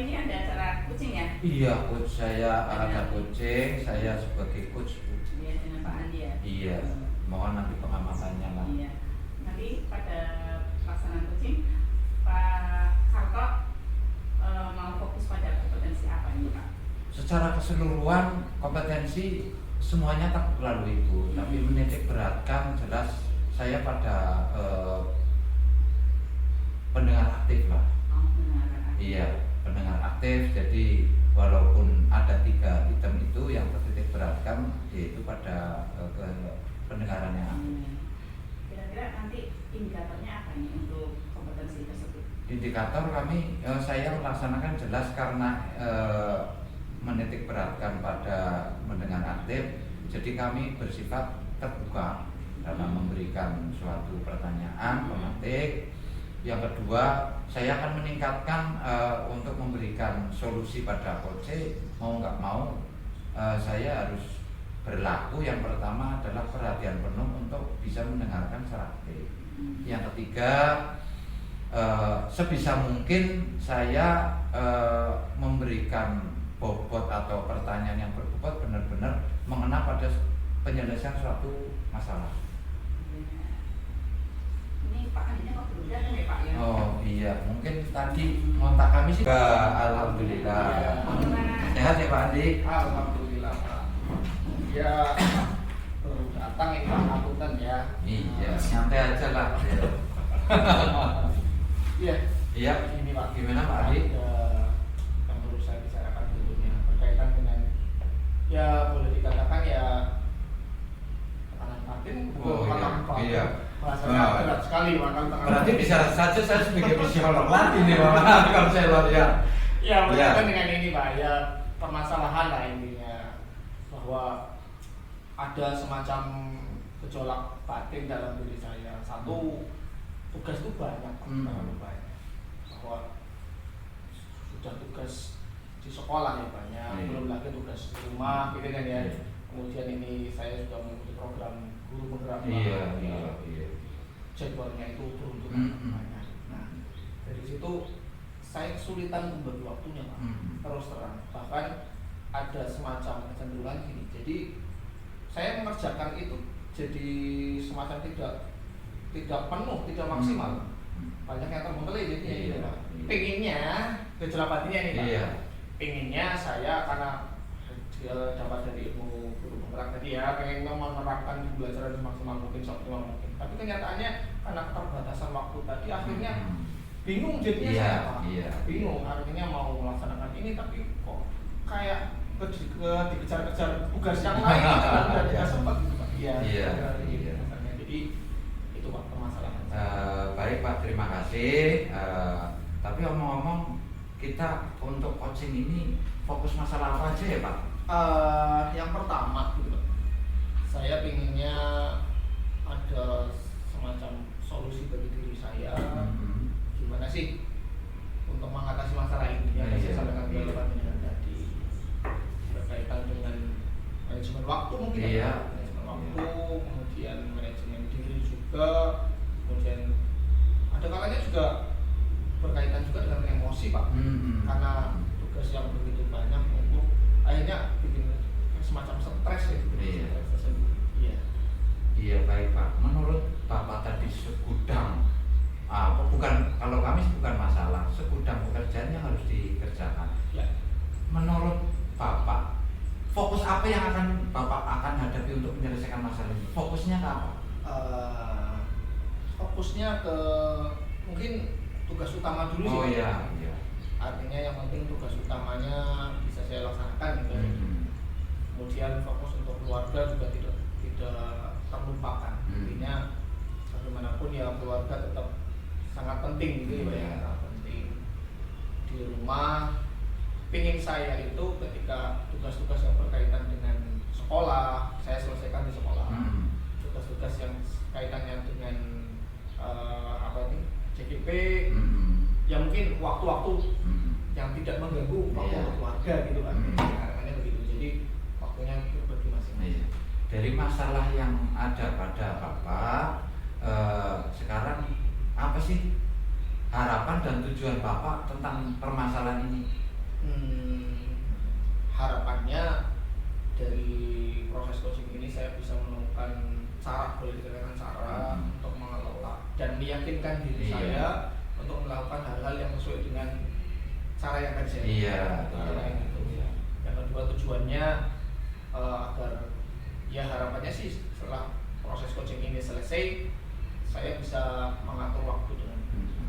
ini ada acara kucing ya? Iya, coach saya ada coaching, saya sebagai coach. Iya, dengan Pak Andi ya? Iya, mohon nanti pengamatannya lah. Iya, nanti pada pelaksanaan coaching Pak Karto mau fokus pada kompetensi apa ini Pak? Secara keseluruhan kompetensi semuanya tak lalu itu, tapi menitik beratkan jelas saya pada pendengar aktif lah. Oh, pendengar aktif. Iya, pendengar aktif. Jadi walaupun ada 3 item itu yang tertitik beratkan yaitu pada ke pendengaran yang aktif. Kira-kira nanti indikatornya apa nih untuk kompetensi tersebut? Indikator kami saya melaksanakan jelas karena menitik beratkan pada mendengar aktif, jadi kami bersifat terbuka dalam memberikan suatu pertanyaan pemetik. Yang kedua, saya akan meningkatkan untuk memberikan solusi pada coach. Mau nggak mau saya harus berlaku. Yang pertama adalah perhatian penuh untuk bisa mendengarkan secara aktif. Yang ketiga, sebisa mungkin saya memberikan bobot atau pertanyaan yang berbobot benar-benar mengena pada penyelesaian suatu masalah. Ini Pak Andinya kok belum datang ya Pak ya? Oh iya, mungkin tadi ngontak kami sih. Alhamdulillah. Sehat ya Pak Andi? Alhamdulillah Pak. Ya baru datang ini Pak Akuntan ya. Iya, santai aja lah. Iya. Iya. Ini Pak. Gimana Pak Andi? Yang perlu saya bicarakan tentunya berkaitan dengan ya boleh dikatakan ya tekanan batin. Oh iya. Bahasanya berat sekali makan tekanan. Berarti bisa saja saya sebagai psikolog latih nih Pak, konselor ya. Ya berkaitan dengan ini Pak, ya permasalahan lah intinya bahwa ada semacam gejolak batin dalam diri saya. Satu, tugas itu banyak, terlalu banyak. Bahwa sudah tugas di sekolah ya banyak, belum lagi tugas di rumah, gitu kan ya. Kemudian ini saya sudah mengikuti program guru penggerak. Iya. Jadwalnya itu beruntungan banyak. Nah, dari situ saya kesulitan membagi waktunya Pak. Terus terang, bahkan ada semacam kecenderungan gini. Jadi saya mengerjakan itu jadi semacam tidak penuh, tidak maksimal. Banyak yang terbengkelai jadinya gitu Pak. Pengennya gejolak batinnya nih Pak. Pengennya saya karena dapat dari ilmu guru penggerak tadi ya, pengen menerapkan pembelajaran semaksimal mungkin, seoptimal mungkin. Tapi kenyataannya karena keterbatasan waktu tadi akhirnya bingung jadinya saya Pak. Bingung artinya mau melaksanakan ini tapi kok kayak dikejar-kejar tugas yang lain dan tidak sempat gitu Pak. Iya. Jadi itu Pak permasalahan. Baik Pak, terima kasih. Tapi omong-omong, kita untuk coaching ini fokus masalah apa aja ya Pak? Yang pertama gitu Pak, saya pinginnya ada semacam solusi bagi diri saya. Gimana sih untuk mengatasi masalah ini yang saya sampaikan di depan tadi berkaitan dengan manajemen waktu mungkin manajemen waktu, kemudian manajemen diri juga, kemudian ada kalanya juga berkaitan juga dengan emosi Pak. Karena tugas yang begitu banyak untuk akhirnya bikin semacam stres ya. Iya baik Pak. Menurut Bapak tadi segudang bukan, kalau kami bukan masalah, segudang pekerjaan yang harus dikerjakan. Ya. Menurut Bapak, fokus apa yang Bapak akan hadapi untuk menyelesaikan masalah ini? Fokusnya ke apa? Fokusnya ke mungkin tugas utama dulu sih. Oh iya. Artinya yang penting tugas utamanya bisa saya laksanakan gitu. Kemudian fokus untuk keluarga juga tidak terlupakan. Intinya bagaimanapun ya keluarga tetap sangat penting gitu ya, sangat penting. Di rumah pingin saya itu ketika tugas-tugas yang berkaitan dengan sekolah saya selesaikan di sekolah. Tugas-tugas yang kaitannya dengan CGP ya mungkin waktu-waktu yang tidak mengganggu waktu keluarga gitu kan. Harapannya begitu. Jadi waktunya berbagi masing-masing. Dari masalah yang ada pada Bapak sekarang apa sih harapan dan tujuan Bapak tentang permasalahan ini? Harapannya dari proses coaching ini saya bisa menemukan cara, boleh dikatakan cara untuk mengelola dan meyakinkan diri Iya. saya untuk melakukan hal-hal yang sesuai dengan cara yang tadi saya Iya, lakukan. Gitu. iya. Yang kedua tujuannya agar ya harapannya sih setelah proses coaching ini selesai saya bisa mengatur waktu dengan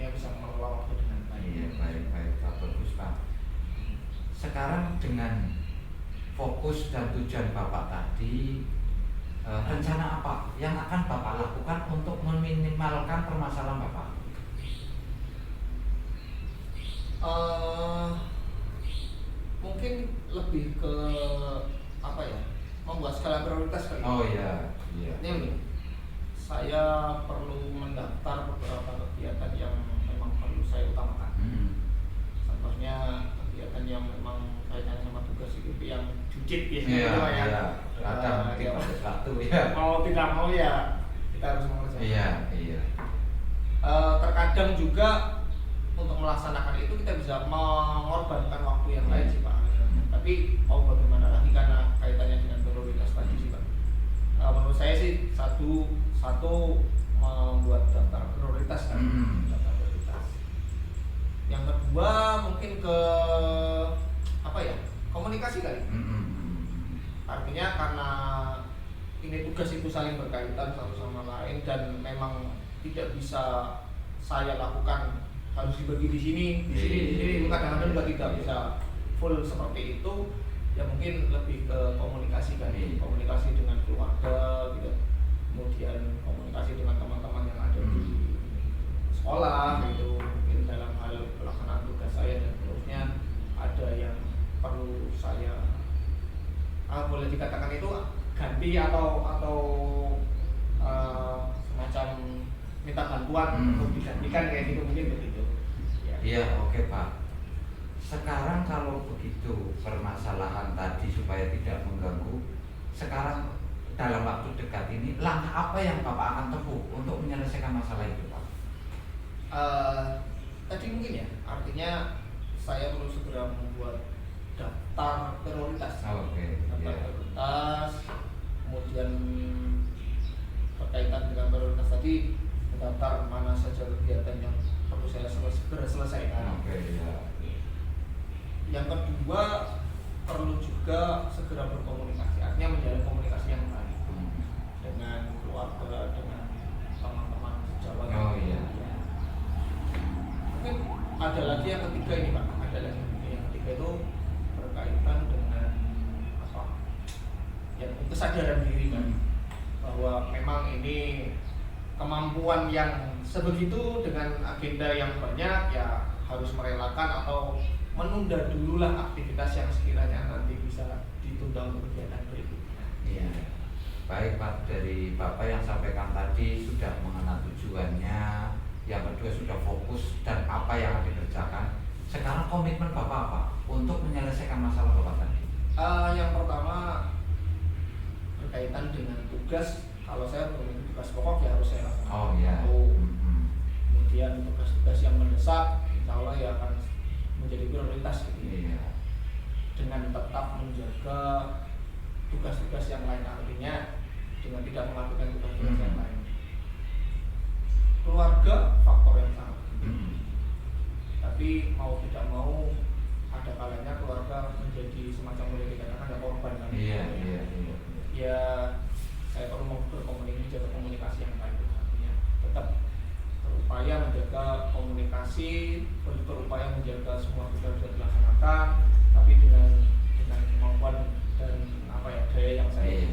ya bisa mengelola waktu dengan baik. Iya, baik Pak, bagus Pak. Sekarang dengan fokus dan tujuan Bapak tadi, rencana apa yang akan Bapak lakukan untuk meminimalkan permasalahan Bapak? Mungkin lebih ke apa ya, membuat skala prioritas kali. Oh iya. Ini saya perlu mendaftar beberapa kegiatan yang memang perlu saya utamakan. Contohnya kegiatan yang memang kaitannya sama tugas hidup yang jujit biasanya Iya. Ada ya, sesuatu ya. mau tidak mau ya kita harus mengerjakan. Iya. Terkadang juga untuk melaksanakan itu kita bisa mengorbankan waktu yang lain sih Pak. Tapi mau bagaimana lagi karena kaitannya dengan prioritas tadi sih Pak. Menurut saya sih satu membuat daftar prioritas kan. Daftar prioritas. Yang kedua mungkin ke apa ya, komunikasi kali. Artinya karena ini tugas itu saling berkaitan satu sama lain dan memang tidak bisa saya lakukan harus dibagi di sini kadang-kadang juga tidak bisa full seperti itu. Ya mungkin lebih ke komunikasi kan, komunikasi dengan keluarga gitu, kemudian komunikasi dengan teman-teman yang ada di sekolah gitu, mungkin dalam hal pelaksanaan tugas saya dan seterusnya ada yang perlu saya boleh dikatakan itu ganti atau semacam minta bantuan untuk digantikan kayak gitu, mungkin begitu. Iya, oke Pak. Sekarang kalau begitu permasalahan tadi supaya tidak mengganggu, sekarang dalam waktu dekat ini langkah apa yang Bapak akan tempuh untuk menyelesaikan masalah itu Pak? Tadi mungkin ya, artinya saya perlu segera membuat daftar prioritas. Daftar prioritas, kemudian berkaitan dengan prioritas tadi, daftar mana saja kegiatan yang perlu saya segera selesaikan. Yang kedua perlu juga segera berkomunikasi, artinya menjalin komunikasi yang baik dengan keluarga, dengan teman-teman sejawat. Mungkin ada lagi yang ketiga ini Pak, yang ketiga itu berkaitan dengan apa? Ya kesadaran diri kan, bahwa memang ini kemampuan yang sebegitu dengan agenda yang banyak ya harus merelakan atau menunda dululah aktivitas yang sekiranya nanti bisa ditunda untuk kegiatan berikutnya. Iya. Baik Pak, dari Bapak yang sampaikan tadi sudah mengenal tujuannya, yang kedua sudah fokus dan apa yang dikerjakan. Sekarang komitmen Bapak apa untuk menyelesaikan masalah Bapak tadi? Yang pertama berkaitan dengan tugas. Kalau saya memiliki tugas pokok ya harus saya lakukan. Kemudian tugas-tugas yang mendesak, insya Allah ya akan menjadi prioritas gitu. Dengan tetap menjaga tugas-tugas yang lain, artinya dengan tidak melakukan tugas-tugas yang lain. Keluarga faktor yang sangat penting. Tapi mau tidak mau ada kalanya keluarga menjadi semacam boleh dikatakan ada korban kan. Ya saya perlu jaga komunikasi yang baik, artinya tetap berupaya menjaga komunikasi, berupaya menjaga semua tugas bisa dilaksanakan, tapi dengan kemampuan dan apa ya daya yang saya.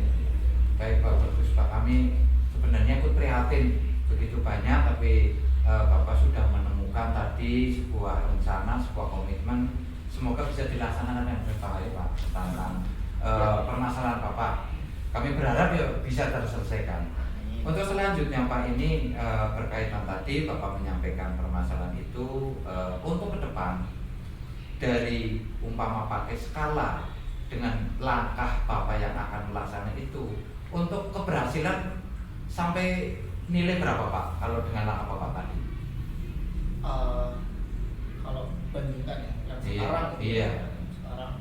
Baik Pak, bagus Pak. Kami sebenarnya ikut prihatin begitu banyak, tapi Bapak sudah menemukan tadi sebuah rencana, sebuah komitmen. Semoga bisa dilaksanakan dengan baik Pak tentang permasalahan Bapak. Kami berharap ya bisa terselesaikan. Untuk selanjutnya Pak, ini berkaitan tadi Bapak menyampaikan permasalahan itu, untuk ke depan dari umpama pakai skala dengan langkah Bapak yang akan melaksanakan itu, untuk keberhasilan sampai nilai berapa Pak kalau dengan langkah Bapak tadi? Kalau bandingkan ya, yang Iya, sekarang iya. sekarang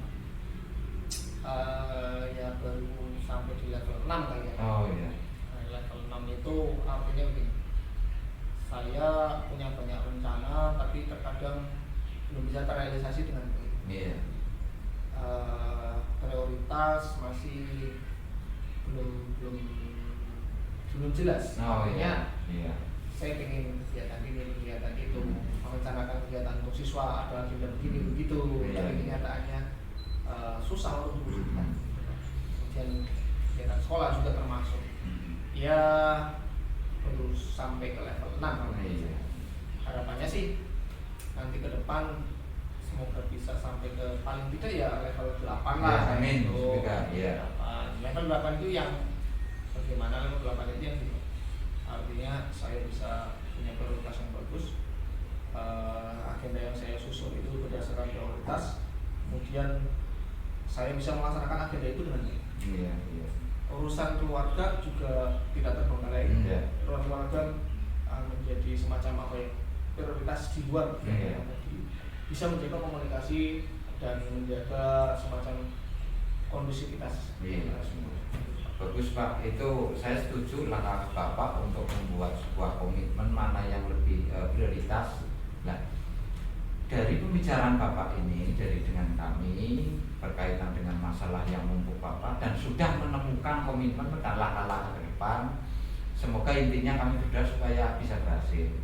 ya baru sampai di level 6 kali ya. Oh iya. Nah, level 6 itu artinya begini, saya punya banyak rencana tapi terkadang belum bisa terrealisasi dengan baik. Iya. Prioritas masih belum belum belum jelas. Oh Artinya iya. Iya. saya ingin kegiatan ini, kegiatan itu, merencanakan kegiatan untuk siswa ada agenda begini begitu, Iya. tapi kenyataannya susah untuk diwujudkan. Kemudian kegiatan sekolah juga termasuk. Ya baru sampai ke level 6 Iya. harapannya sih nanti ke depan semoga bisa sampai ke paling tidak ya level 8 Ya, lah. amin. Itu Semoga, ya. level 8 itu yang bagaimana level 8 itu yang artinya saya bisa punya prioritas yang bagus, agenda yang saya susun itu berdasarkan prioritas, kemudian saya bisa melaksanakan agenda itu dengan baik. Iya. Iya. Urusan keluarga juga tidak terbengkalai. Iya. Urusan keluarga menjadi semacam apa ya, prioritas di luar Iya. yang tadi, bisa menjaga komunikasi dan menjaga semacam kondusivitas Iya. kita semua. Bagus Pak, itu saya setuju langkah Bapak untuk membuat sebuah komitmen mana yang lebih prioritas. Nah, dari pembicaraan Bapak ini, dari dengan kami berkaitan dengan masalah yang menumpuk Bapak dan sudah menemukan komitmen dan langkah-langkah ke depan, semoga intinya kami sudah supaya bisa berhasil.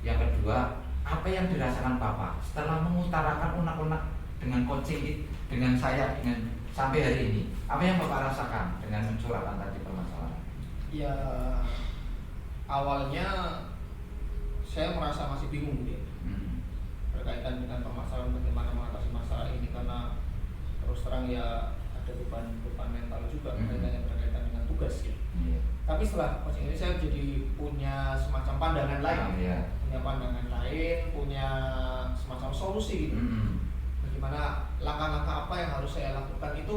Yang kedua, apa yang dirasakan Bapak setelah mengutarakan unek-unek dengan coaching dengan saya dengan sampai hari ini, apa yang Bapak rasakan dengan mencurahkan tadi permasalahan? Ya awalnya saya merasa masih bingung gitu ya, berkaitan dengan permasalahan bagaimana mengatasi masalah ini, karena terus terang ya ada beban mental juga berkaitan dengan tugas ya. Tapi setelah coaching ini saya jadi punya semacam pandangan lain, punya pandangan lain, punya semacam solusi gitu. Bagaimana langkah-langkah apa yang harus saya lakukan itu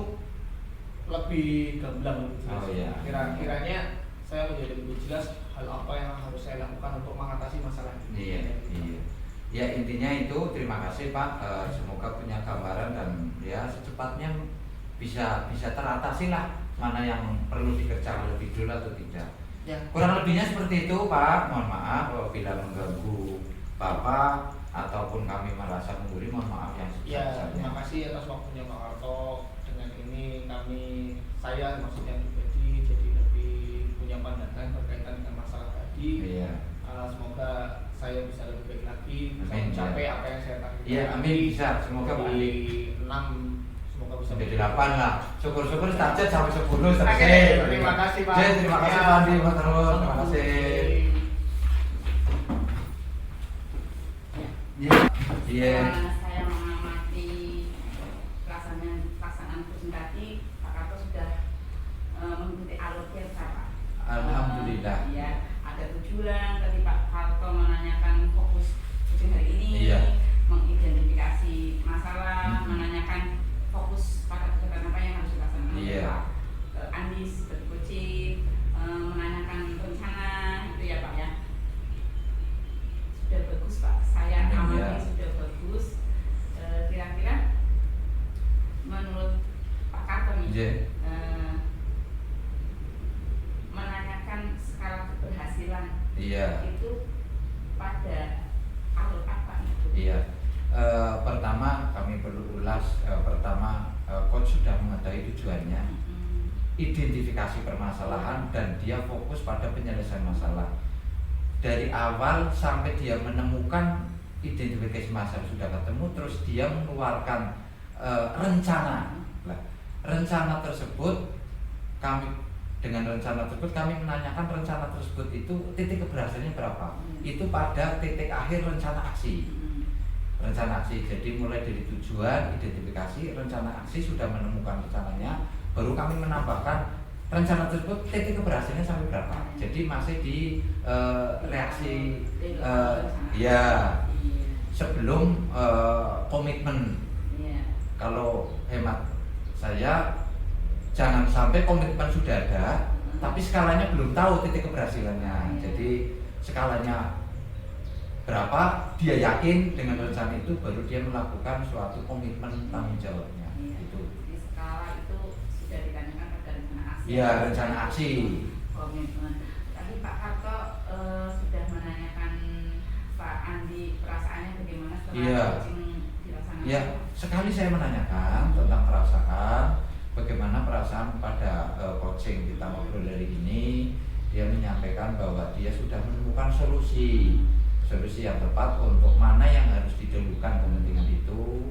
lebih gamblang, lebih jelas. Kira-kiranya saya menjadi lebih jelas hal apa yang harus saya lakukan untuk mengatasi masalah ini. Iya. Ya intinya itu, terima kasih Pak. Semoga punya gambaran dan ya secepatnya bisa teratasi lah mana yang perlu dikerjakan lebih dulu atau tidak. Ya. Kurang lebihnya seperti itu Pak. Mohon maaf apabila mengganggu Bapak ataupun kami merasa menggurui, mohon maaf yang Ya, sebesar-besarnya. terima kasih atas waktunya Pak Harto. Dengan ini saya maksudnya pribadi jadi lebih punya pandangan berkaitan dengan masalah tadi. Iya. Semoga saya bisa lebih baik lagi, bisa Amin, mencapai ya. apa yang saya targetkan. Iya, amin, bisa. Semoga Pak Andi. di 6 semoga bisa Sampai 8 lah. Syukur-syukur target sampai 10 selesai. Oke, terima kasih Pak. Oke, terima kasih Ya, Pak Andi, Pak Terus. Terima kasih. Iya. Saya mengamati pelaksanaan coaching tadi, Pak Karto sudah mengikuti alurnya Pak. Alhamdulillah. Ya, ada tujuan. Tadi Pak Karto menanyakan fokus coaching hari ini, Iya. mengidentifikasi masalah, menanyakan fokus pada kegiatan apa yang harus dilaksanakan. Iya. Pak Andi seperti coaching, menanyakan rencana itu ya Pak ya. Sudah bagus Pak, saya amati Iya. sudah bagus. Kira-kira menurut Pak Karto nih, Iya. menanyakan skala keberhasilan Iya. itu pada alur apa itu? Iya. Pertama kami perlu ulas. Pertama, coach sudah mengetahui tujuannya, identifikasi permasalahan, dan dia fokus pada penyelesaian masalah. Dari awal sampai dia menemukan identifikasi masalah sudah ketemu, terus dia mengeluarkan rencana. Nah, rencana tersebut dengan rencana tersebut kami menanyakan rencana tersebut itu titik keberhasilannya berapa. Itu pada titik akhir rencana aksi. Rencana aksi, jadi mulai dari tujuan, identifikasi, rencana aksi, sudah menemukan rencananya, baru kami menambahkan rencana tersebut titik keberhasilannya sampai berapa. Jadi masih di reaksi ya sebelum komitmen. Kalau hemat saya, jangan sampai komitmen sudah ada tapi skalanya belum tahu titik keberhasilannya. Jadi skalanya berapa dia yakin dengan rencana itu, baru dia melakukan suatu komitmen tanggung jawabnya. Iya. Itu. Di skala itu sudah ditanyakan pada rencana aksi. Iya, rencana aksi. Komitmen. Tadi Pak Harto sudah menanyakan Pak Andi perasaannya bagaimana setelah Iya. coaching dilaksanakan. Ya, sekali saya menanyakan tentang perasaan, bagaimana perasaan pada coaching kita ngobrol dari ini, dia menyampaikan bahwa dia sudah menemukan solusi yang tepat untuk mana yang harus didahulukan kepentingan itu.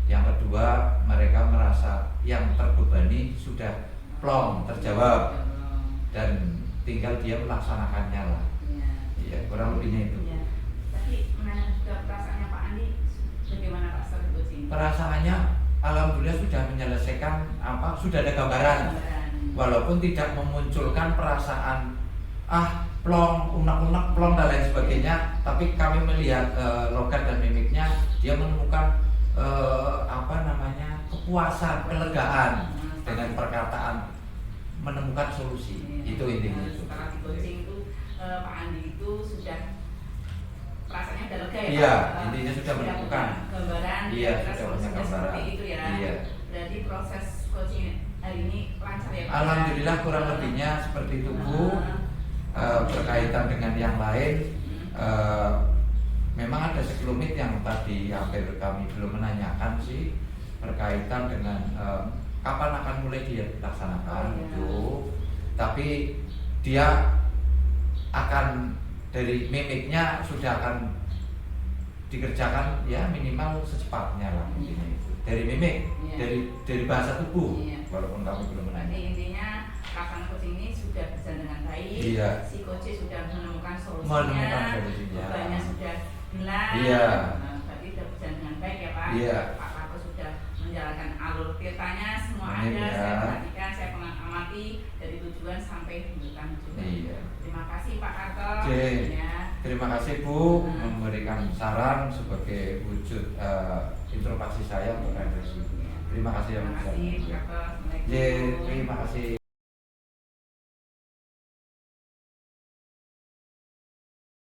Yang kedua, mereka merasa yang terbebani sudah plong terjawab dan tinggal dia melaksanakannya lah. Iya, kurang lebihnya itu. Iya. Tapi menanyakan juga perasaannya Pak Andi bagaimana Pak setelah coaching? Perasaannya alhamdulillah sudah menyelesaikan sudah ada gambaran. Walaupun tidak memunculkan perasaan plong, unek-unek, plong dan lain sebagainya, tapi kami melihat logat dan mimiknya, dia menemukan kepuasan, kelegaan dengan perkataan, menemukan solusi. Itu intinya itu. Setelah di coaching itu Pak Andi itu sudah perasaannya udah lega ya Iya, Pak? intinya sudah menemukan gambaran. Iya, kira-kira sudah punya solusinya gambaran. seperti itu ya. Iya. Berarti proses coaching hari ini lancar ya Pak? Alhamdulillah kurang lebihnya seperti itu Bu. Berkaitan dengan yang lain, memang ada sekelumit yang tadi hampir kami belum menanyakan sih, berkaitan dengan kapan akan mulai dilaksanakan itu. Tapi dia akan dari mimiknya sudah akan dikerjakan ya minimal secepatnya lah intinya itu. Dari mimik, dari bahasa tubuh, walaupun kami belum menanya. Intinya pelaksanaan coaching ini sudah berjalan dengan baik. Iya. Si coach sudah menemukan solusinya. Menemukan solusinya. Bebannya sudah hilang. Iya. Berarti sudah berjalan dengan baik ya Pak. Iya. Pak Harto sudah menjalankan alur tirtanya, semua Amin, ada. ya. Saya perhatikan, saya mengamati dari tujuan sampai hulutan tujuan. Iya. Terima kasih Pak Harto. Oke. Ya. Terima kasih Bu memberikan saran sebagai wujud introspeksi saya untuk refleksi. Terima kasih yang Terima besar. kasih Pak Harto. Terima kasih.